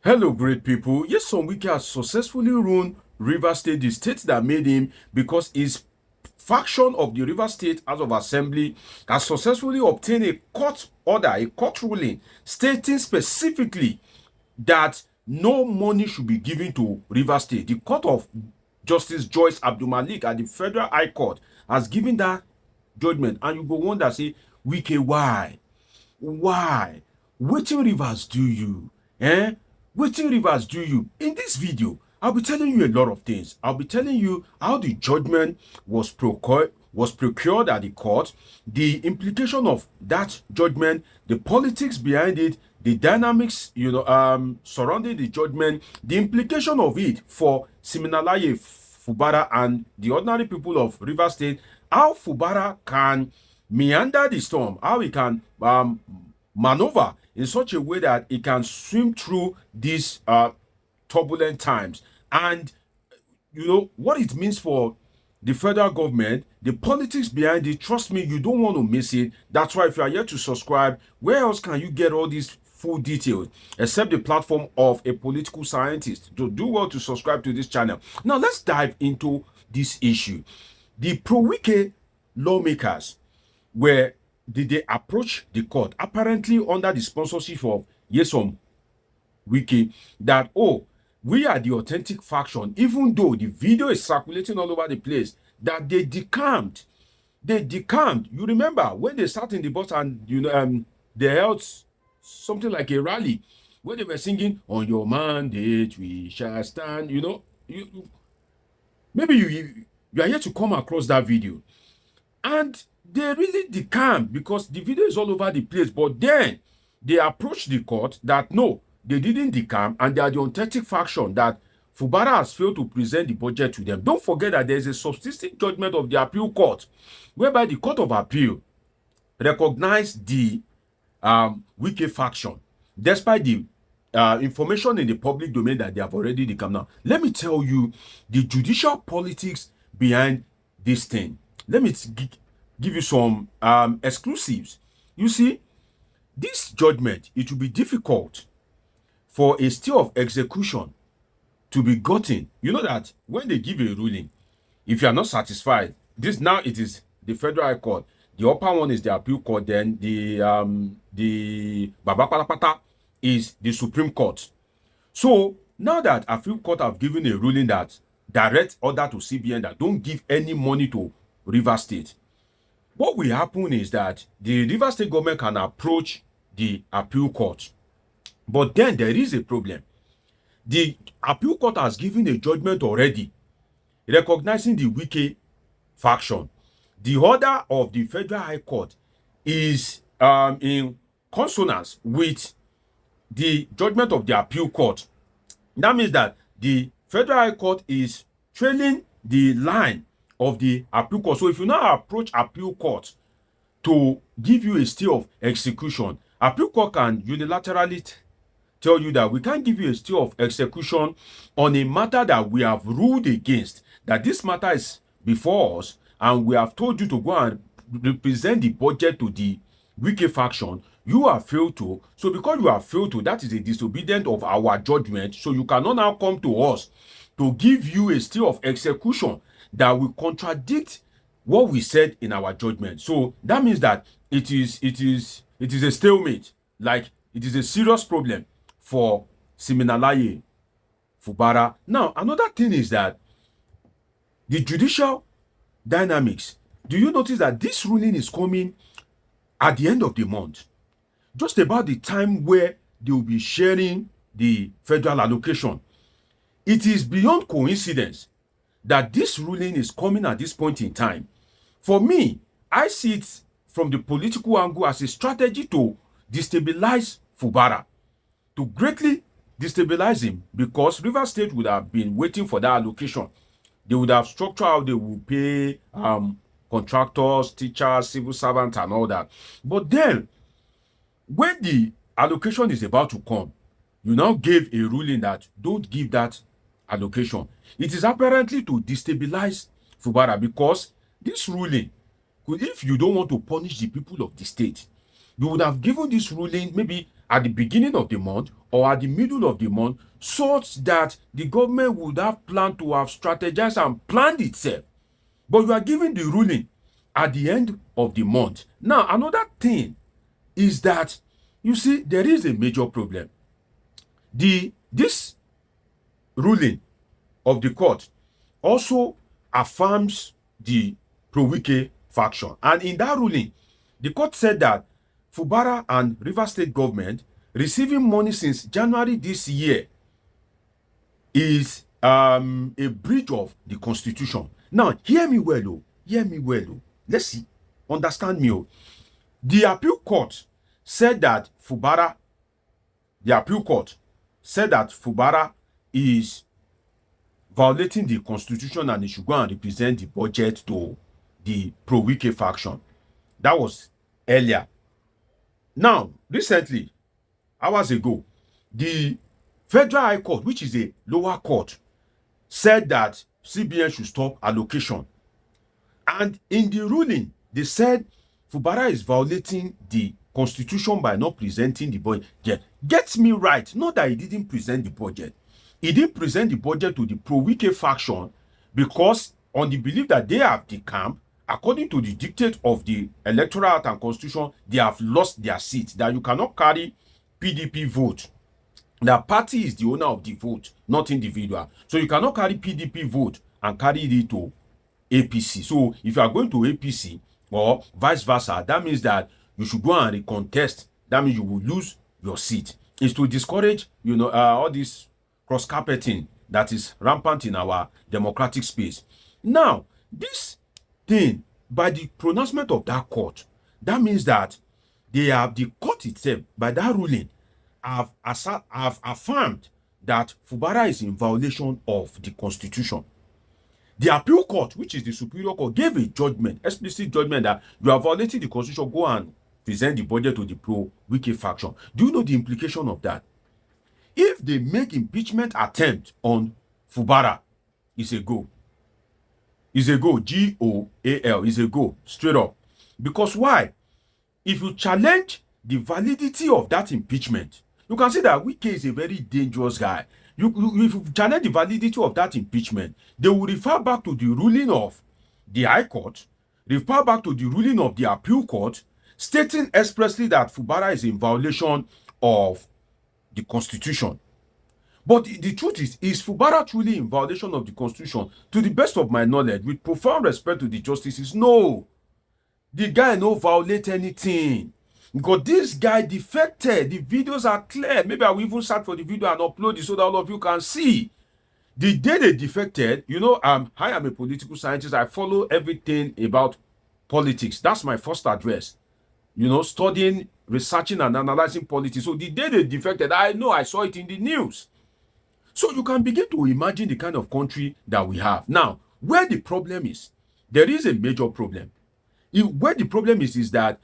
Hello, great people. Nyesom Wike has successfully run Rivers State, the state that made him, because his faction of the Rivers State House of Assembly has successfully obtained a court order, a court ruling, stating specifically that no money should be given to Rivers State. The Court of Justice Joyce Abdulmalik at the Federal High Court has given that judgment, and you go wonder, say, Wike, why? Why? Wetin Rivers do you? Wetin Rivers do you? In this video, I'll be telling you a lot of things. I'll be telling you how the judgment was procured at the court, the implication of that judgment, the politics behind it, the dynamics, surrounding the judgment, the implication of it for Siminalayi Fubara and the ordinary people of Rivers State, how Fubara can meander the storm, how he can maneuver in such a way that it can swim through these turbulent times, and what it means for the federal government, the politics behind it. Trust me, you don't want to miss it. That's why if you are yet to subscribe, where else can you get all these full details except the platform of a political scientist? So do well to subscribe to this channel. Now let's dive into this issue. The pro-Wike lawmakers did they approach the court, apparently under the sponsorship of Nyesom Wike, that, oh, we are the authentic faction, even though the video is circulating all over the place, that they decamped. They decamped. You remember when they sat in the bus and they held something like a rally where they were singing, "On your mandate we shall stand." Maybe you are here to come across that video, and they really decamped because the video is all over the place. But then they approached the court that no, they didn't decamp, and they are the authentic faction, that Fubara has failed to present the budget to them. Don't forget that there is a subsisting judgment of the appeal court, whereby the Court of Appeal recognized the Wike faction, despite the information in the public domain that they have already decamped. Now, let me tell you the judicial politics behind this thing. Let me give you some exclusives. You see, this judgment, it will be difficult for a stay of execution to be gotten. You know that when they give a ruling, if you are not satisfied, this now it is the Federal High Court, the upper one is the appeal court, then the Baba Patapata is the Supreme Court. So now that appeal court have given a ruling that direct order to CBN that don't give any money to Rivers State, what will happen is that the Rivers State government can approach the appeal court. But then there is a problem. The appeal court has given a judgment already recognizing the Wike faction. The order of the Federal High Court is in consonance with the judgment of the appeal court. That means that the Federal High Court is trailing the line of the appeal court. So if you now approach appeal court to give you a stay of execution, appeal court can unilaterally tell you that we can't give you a stay of execution on a matter that we have ruled against, that this matter is before us, and we have told you to go and represent the budget to the Wike faction. You have failed to. So because you have failed to, that is a disobedience of our judgment. So you cannot now come to us to give you a stay of execution that will contradict what we said in our judgment. So that means that it is a stalemate. Like, it is a serious problem for Siminalayi Fubara. Now, another thing is that the judicial dynamics. Do you notice that this ruling is coming at the end of the month, just about the time where they will be sharing the federal allocation? It is beyond coincidence that this ruling is coming at this point in time. For me, I see it from the political angle as a strategy to destabilize Fubara, to greatly destabilize him, because Rivers State would have been waiting for that allocation. They would have structured how they will pay contractors, teachers, civil servants, and all that. But then, when the allocation is about to come, you now gave a ruling that don't give that allocation. It is apparently to destabilize Fubara, because this ruling, if you don't want to punish the people of the state, you would have given this ruling maybe at the beginning of the month or at the middle of the month, such that the government would have planned to have strategized and planned itself. But you are giving the ruling at the end of the month. Now, another thing is that, you see, there is a major problem. This ruling of the court also affirms the pro-Wike faction. And in that ruling, the court said that Fubara and Rivers State government receiving money since January this year is a breach of the constitution. Now, hear me well, oh. Hear me well, oh. Let's see. Understand me, oh. The appeal court said that Fubara is violating the constitution and he should go and represent the budget to the pro-Wike faction. That was earlier. Now, recently, hours ago, the Federal High Court, which is a lower court, said that CBN should stop allocation. And in the ruling, they said Fubara is violating the constitution by not presenting the budget. Get me right, not that he didn't present the budget. He didn't present the budget to the pro-Wike faction because on the belief that they have the camp, according to the dictate of the Electoral Act and Constitution, they have lost their seat, that you cannot carry PDP vote. The party is the owner of the vote, not individual. So you cannot carry PDP vote and carry it to APC. So if you are going to APC or vice versa, that means that you should go and recontest. That means you will lose your seat. It's to discourage, all this cross-carpeting that is rampant in our democratic space. Now, this thing, by the pronouncement of that court, that means that the court itself, by that ruling, have affirmed that Fubara is in violation of the constitution. The appeal court, which is the superior court, gave a judgment, explicit judgment, that you are violating the constitution, go and present the budget to the pro-Wike faction. Do you know the implication of that? If they make impeachment attempt on Fubara, it's a go. It's a go, G-O-A-L, it's a go, straight up. Because why? If you challenge the validity of that impeachment, you can see that Wike is a very dangerous guy. If you challenge the validity of that impeachment, they will refer back to the ruling of the High Court, refer back to the ruling of the Appeal Court, stating expressly that Fubara is in violation of the Constitution. But the truth is Fubara truly in violation of the Constitution? To the best of my knowledge, with profound respect to the justices, no. The guy no violate anything. Because this guy defected. The videos are clear. Maybe I will even search for the video and upload it so that all of you can see. The day they defected, I am a political scientist. I follow everything about politics. That's my first address. Studying, researching, and analyzing politics. So the day they defected, I saw it in the news. So you can begin to imagine the kind of country that we have. Now, where the problem is, there is a major problem. Where the problem is that,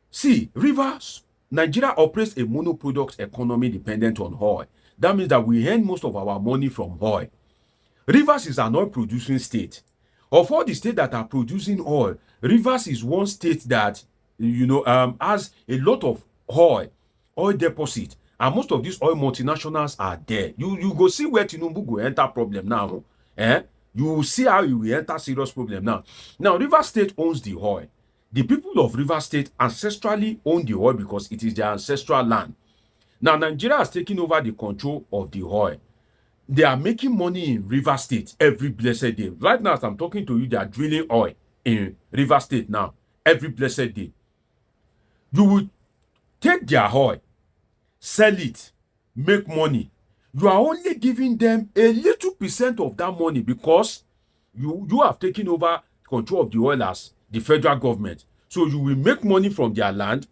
see, Nigeria operates a monoproduct economy dependent on oil. That means that we earn most of our money from oil. Rivers is an oil-producing state. Of all the states that are producing oil, Rivers is one state that, has a lot of oil deposit. And most of these oil multinationals are there. You go see where Tinubu go enter problem now. You will see how you will enter serious problem now. Now, Rivers State owns the oil. The people of Rivers State ancestrally own the oil because it is their ancestral land. Now, Nigeria has taken over the control of the oil. They are making money in Rivers State every blessed day. Right now, as I'm talking to you, they are drilling oil in Rivers State now, every blessed day. You will take their oil, sell it, make money. You are only giving them a little percent of that money because you have taken over control of the oil as the federal government. So you will make money from their land,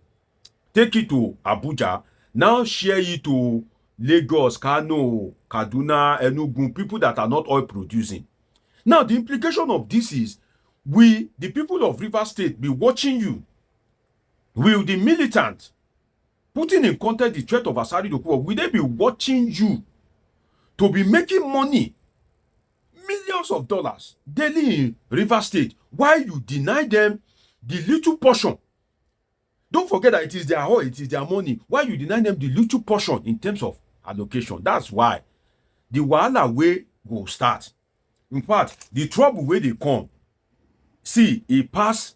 take it to Abuja, now share it to Lagos, Kano, Kaduna, Enugu, people that are not oil producing. Now, the implication of this is, the people of Rivers State, be watching you. Will the militant, putting in context the threat of Asari Dokubo, will they be watching you to be making money, millions of dollars daily in Rivers State, while you deny them the little portion? Don't forget that it is their oil, it is their money. Why you deny them the little portion in terms of allocation? That's why the wahala way go start. In fact, the trouble where they come, see, he pass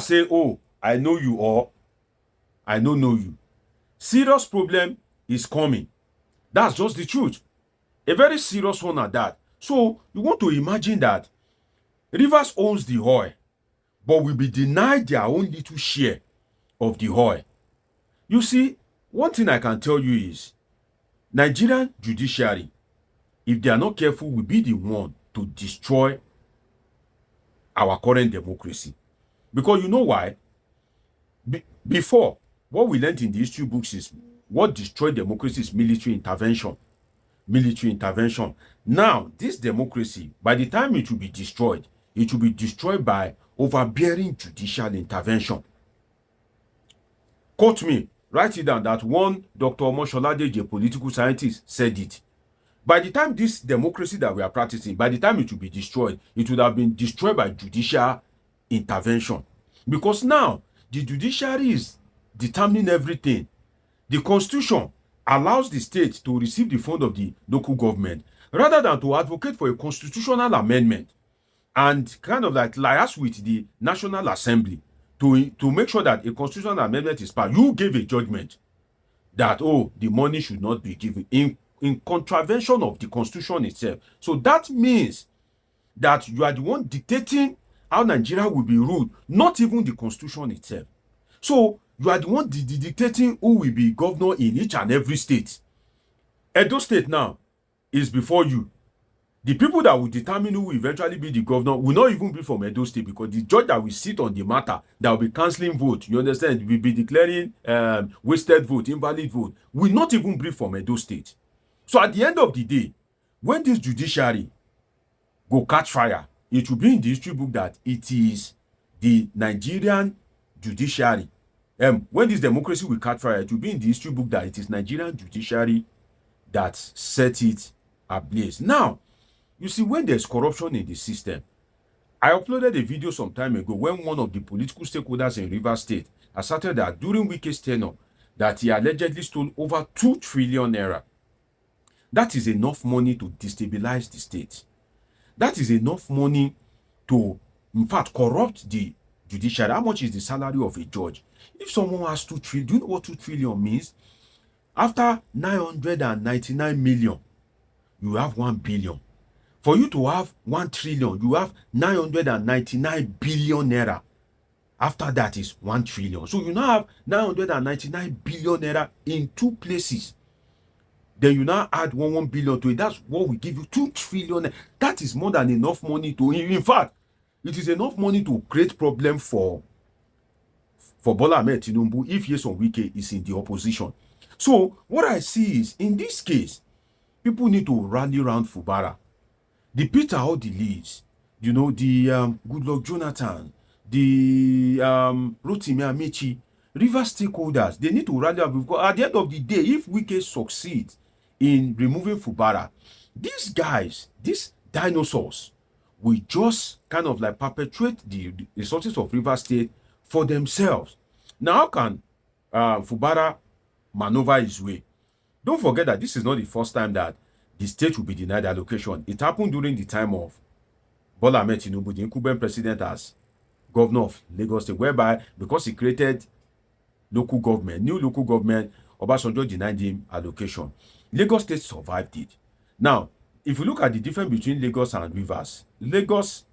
say, oh, I know you, or I don't know you. Serious problem is coming. That's just the truth. A very serious one at that. So you want to imagine that Rivers owns the oil, but will be denied their own little share of the oil. You see, one thing I can tell you is Nigerian judiciary, if they are not careful, will be the one to destroy our current democracy. Because you know why? Before, what we learned in the history books is what destroyed democracy is military intervention. Military intervention. Now, this democracy, by the time it will be destroyed by overbearing judicial intervention. Quote me, write it down, that one Dr. Omosholade, a political scientist, said it. By the time this democracy that we are practicing, by the time it will be destroyed, it would have been destroyed by judicial intervention. Because now, the judiciary is determining everything. The constitution allows the state to receive the fund of the local government rather than to advocate for a constitutional amendment and kind of like liaise with the National Assembly to make sure that a constitutional amendment is passed. You gave a judgment that, oh, the money should not be given in contravention of the constitution itself. So that means that you are the one dictating how Nigeria will be ruled, not even the constitution itself. So you are the one dictating who will be governor in each and every state. Edo State now is before you. The people that will determine who will eventually be the governor will not even be from Edo State, because the judge that will sit on the matter, that will be cancelling vote, you understand, will be declaring wasted vote, invalid vote, will not even be from Edo State. So at the end of the day, when this judiciary go catch fire, it will be in the history book that it is the Nigerian judiciary. When this democracy will catch fire, it will be in the history book that it is Nigerian judiciary that set it ablaze. Now, you see, when there's corruption in the system, I uploaded a video some time ago when one of the political stakeholders in Rivers State asserted that during Wike's tenure, that he allegedly stole over 2 trillion naira. That is enough money to destabilize the state. That is enough money to, in fact, corrupt the judiciary. How much is the salary of a judge? If someone has 2 trillion, do you know what 2 trillion means? After 999 million, you have 1 billion. For you to have 1 trillion, you have 999 billion naira. After that is 1 trillion. So you now have 999 billion naira in 2 places. Then you now add 1 billion to it. That's what will give you 2 trillion. That is more than enough money to, in fact, it is enough money to create problem for Bola Ahmed Tinubu if Nyesom Wike is in the opposition. So what I see is, in this case, people need to rally around Fubara. The Peter Odili's, you know, the Goodluck Jonathan, the Rotimi Amechi, river stakeholders, they need to rally up, because at the end of the day, if Wike succeeds in removing Fubara, these guys, these dinosaurs, will just kind of like perpetuate the resources of River State for themselves. Now, how can Fubara maneuver his way? Don't forget that this is not the first time that the state will be denied allocation. It happened during the time of Bola Ahmed Tinubu, the incumbent president, as governor of Lagos State, whereby because he created local government, new local government, Obasanjo denied him allocation. Lagos State survived it. Now, if you look at the difference between Lagos and Rivers, Lagos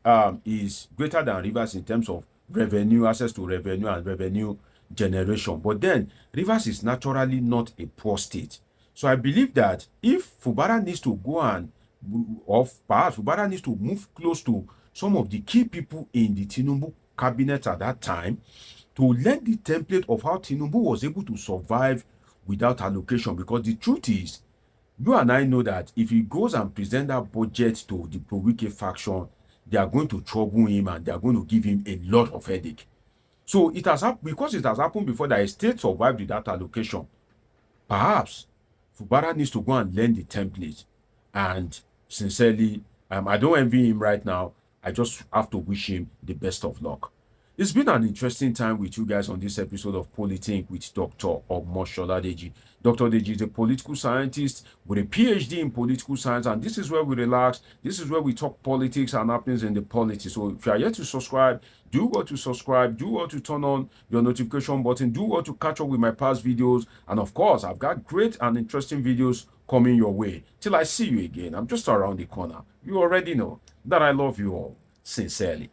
is greater than Rivers in terms of revenue, access to revenue, and revenue generation. But then, Rivers is naturally not a poor state. So I believe that if Fubara needs to go or perhaps Fubara needs to move close to some of the key people in the Tinubu cabinet at that time to learn the template of how Tinubu was able to survive without allocation. Because the truth is, you and I know that if he goes and presents that budget to the pro-Wike faction, they are going to trouble him and they are going to give him a lot of headache. So it has happened, because it has happened before that a state survived without allocation. Perhaps Fubara needs to go and learn the template. And sincerely, I don't envy him right now. I just have to wish him the best of luck. It's been an interesting time with you guys on this episode of Politik with Dr. Omoshola Deji. Dr. Deji is a political scientist with a PhD in political science, and this is where we relax. This is where we talk politics and happenings in the politics. So if you are yet to subscribe, do what to subscribe, do what to turn on your notification button, do what to catch up with my past videos, and of course, I've got great and interesting videos coming your way. Till I see you again, I'm just around the corner. You already know that I love you all sincerely.